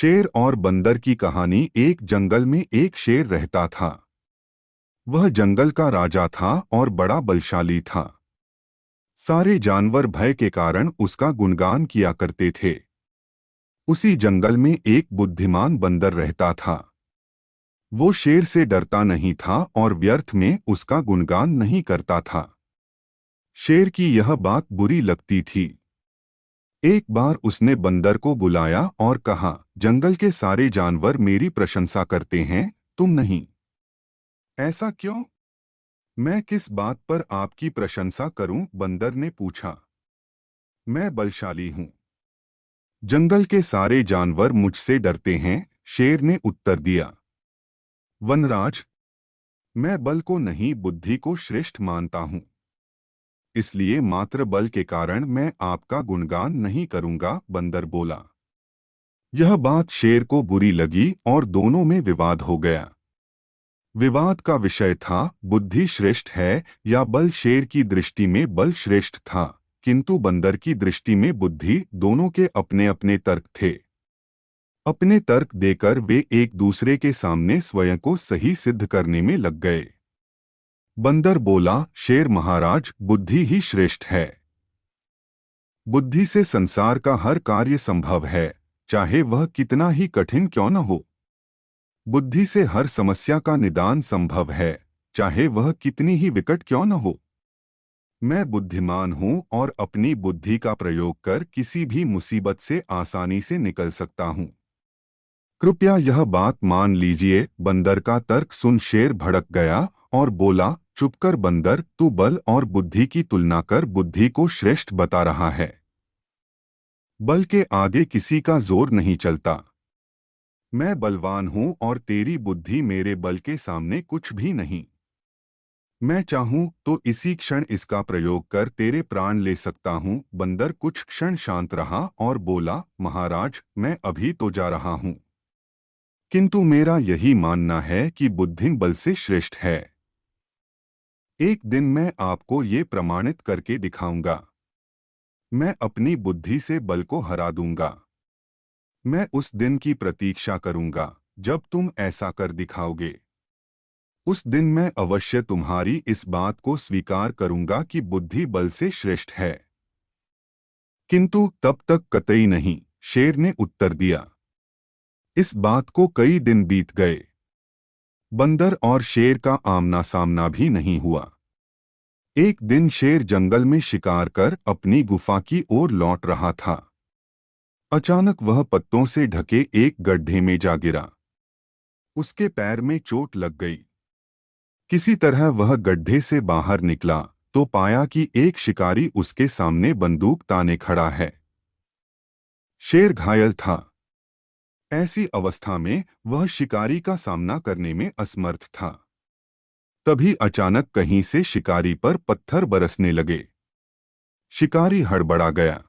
शेर और बंदर की कहानी। एक जंगल में एक शेर रहता था। वह जंगल का राजा था और बड़ा बलशाली था। सारे जानवर भय के कारण उसका गुणगान किया करते थे। उसी जंगल में एक बुद्धिमान बंदर रहता था। वो शेर से डरता नहीं था और व्यर्थ में उसका गुणगान नहीं करता था। शेर की यह बात बुरी लगती थी। एक बार उसने बंदर को बुलाया और कहा, जंगल के सारे जानवर मेरी प्रशंसा करते हैं, तुम नहीं। ऐसा क्यों? मैं किस बात पर आपकी प्रशंसा करूं? बंदर ने पूछा। मैं बलशाली हूं। जंगल के सारे जानवर मुझसे डरते हैं, शेर ने उत्तर दिया। वनराज, मैं बल को नहीं बुद्धि को श्रेष्ठ मानता हूं। इसलिए मात्र बल के कारण मैं आपका गुणगान नहीं करूंगा, बंदर बोला। यह बात शेर को बुरी लगी और दोनों में विवाद हो गया। विवाद का विषय था, बुद्धि श्रेष्ठ है या बल। शेर की दृष्टि में बल श्रेष्ठ था, किंतु बंदर की दृष्टि में बुद्धि। दोनों के अपने अपने तर्क थे। अपने तर्क देकर वे एक दूसरे के सामने स्वयं को सही सिद्ध करने में लग गए। बंदर बोला, शेर महाराज, बुद्धि ही श्रेष्ठ है। बुद्धि से संसार का हर कार्य संभव है, चाहे वह कितना ही कठिन क्यों न हो। बुद्धि से हर समस्या का निदान संभव है, चाहे वह कितनी ही विकट क्यों न हो। मैं बुद्धिमान हूं और अपनी बुद्धि का प्रयोग कर किसी भी मुसीबत से आसानी से निकल सकता हूं। कृपया यह बात मान लीजिए। बंदर का तर्क सुन शेर भड़क गया और बोला, चुप कर बंदर, तू बल और बुद्धि की तुलना कर बुद्धि को श्रेष्ठ बता रहा है। बल के आगे किसी का जोर नहीं चलता। मैं बलवान हूं और तेरी बुद्धि मेरे बल के सामने कुछ भी नहीं। मैं चाहूं तो इसी क्षण इसका प्रयोग कर तेरे प्राण ले सकता हूं। बंदर कुछ क्षण शांत रहा और बोला, महाराज, मैं अभी तो जा रहा हूं, किंतु मेरा यही मानना है कि बुद्धि बल से श्रेष्ठ है। एक दिन मैं आपको ये प्रमाणित करके दिखाऊंगा। मैं अपनी बुद्धि से बल को हरा दूंगा। मैं उस दिन की प्रतीक्षा करूंगा जब तुम ऐसा कर दिखाओगे। उस दिन मैं अवश्य तुम्हारी इस बात को स्वीकार करूंगा कि बुद्धि बल से श्रेष्ठ है। किंतु तब तक कतई नहीं, शेर ने उत्तर दिया। इस बात को कई दिन बीत गए। बंदर और शेर का आमना सामना भी नहीं हुआ। एक दिन शेर जंगल में शिकार कर अपनी गुफा की ओर लौट रहा था। अचानक वह पत्तों से ढके एक गड्ढे में जा गिरा। उसके पैर में चोट लग गई। किसी तरह वह गड्ढे से बाहर निकला तो पाया कि एक शिकारी उसके सामने बंदूक ताने खड़ा है। शेर घायल था। ऐसी अवस्था में वह शिकारी का सामना करने में असमर्थ था। तभी अचानक कहीं से शिकारी पर पत्थर बरसने लगे। शिकारी हड़बड़ा गया।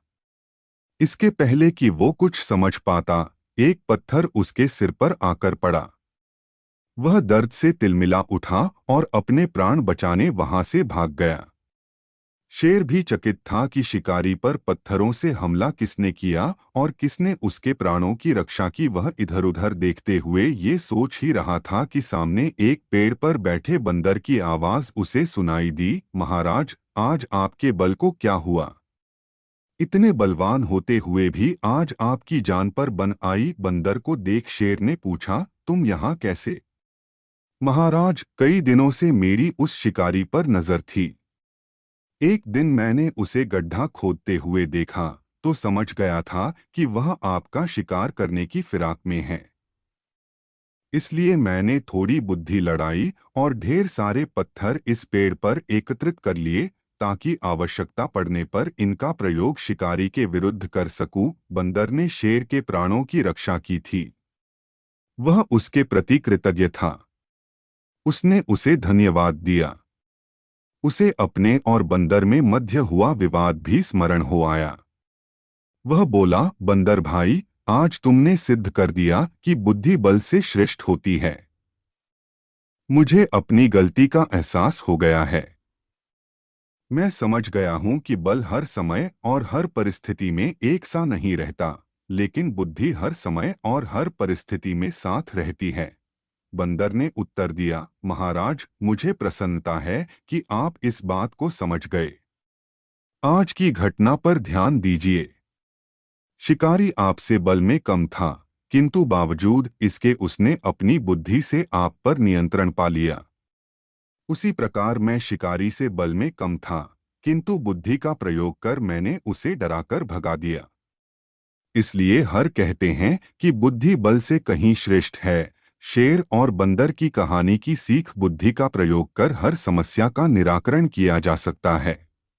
इसके पहले कि वो कुछ समझ पाता, एक पत्थर उसके सिर पर आकर पड़ा। वह दर्द से तिलमिला उठा और अपने प्राण बचाने वहां से भाग गया। शेर भी चकित था कि शिकारी पर पत्थरों से हमला किसने किया और किसने उसके प्राणों की रक्षा की। वह इधर उधर देखते हुए ये सोच ही रहा था कि सामने एक पेड़ पर बैठे बंदर की आवाज उसे सुनाई दी, महाराज, आज आपके बल को क्या हुआ? इतने बलवान होते हुए भी आज आपकी जान पर बन आई। बंदर को देख शेर ने पूछा, तुम यहाँ कैसे? महाराज, कई दिनों से मेरी उस शिकारी पर नजर थी। एक दिन मैंने उसे गड्ढा खोदते हुए देखा तो समझ गया था कि वह आपका शिकार करने की फिराक में है। इसलिए मैंने थोड़ी बुद्धि लड़ाई और ढेर सारे पत्थर इस पेड़ पर एकत्रित कर लिए ताकि आवश्यकता पड़ने पर इनका प्रयोग शिकारी के विरुद्ध कर सकूं। बंदर ने शेर के प्राणों की रक्षा की थी। वह उसके प्रति कृतज्ञ था। उसने उसे धन्यवाद दिया। उसे अपने और बंदर में मध्य हुआ विवाद भी स्मरण हो आया। वह बोला, बंदर भाई, आज तुमने सिद्ध कर दिया कि बुद्धि बल से श्रेष्ठ होती है। मुझे अपनी गलती का एहसास हो गया है। मैं समझ गया हूं कि बल हर समय और हर परिस्थिति में एक सा नहीं रहता। लेकिन बुद्धि हर समय और हर परिस्थिति में साथ रहती है। बंदर ने उत्तर दिया, महाराज, मुझे प्रसन्नता है कि आप इस बात को समझ गए। आज की घटना पर ध्यान दीजिए। शिकारी आपसे बल में कम था, किंतु बावजूद इसके उसने अपनी बुद्धि से आप पर नियंत्रण पा लिया। उसी प्रकार मैं शिकारी से बल में कम था, किंतु बुद्धि का प्रयोग कर मैंने उसे डराकर भगा दिया। इसलिए हर कहते हैं कि बुद्धि बल से कहीं श्रेष्ठ है। शेर और बंदर की कहानी की सीख बुद्धि का प्रयोग कर हर समस्या का निराकरण किया जा सकता है।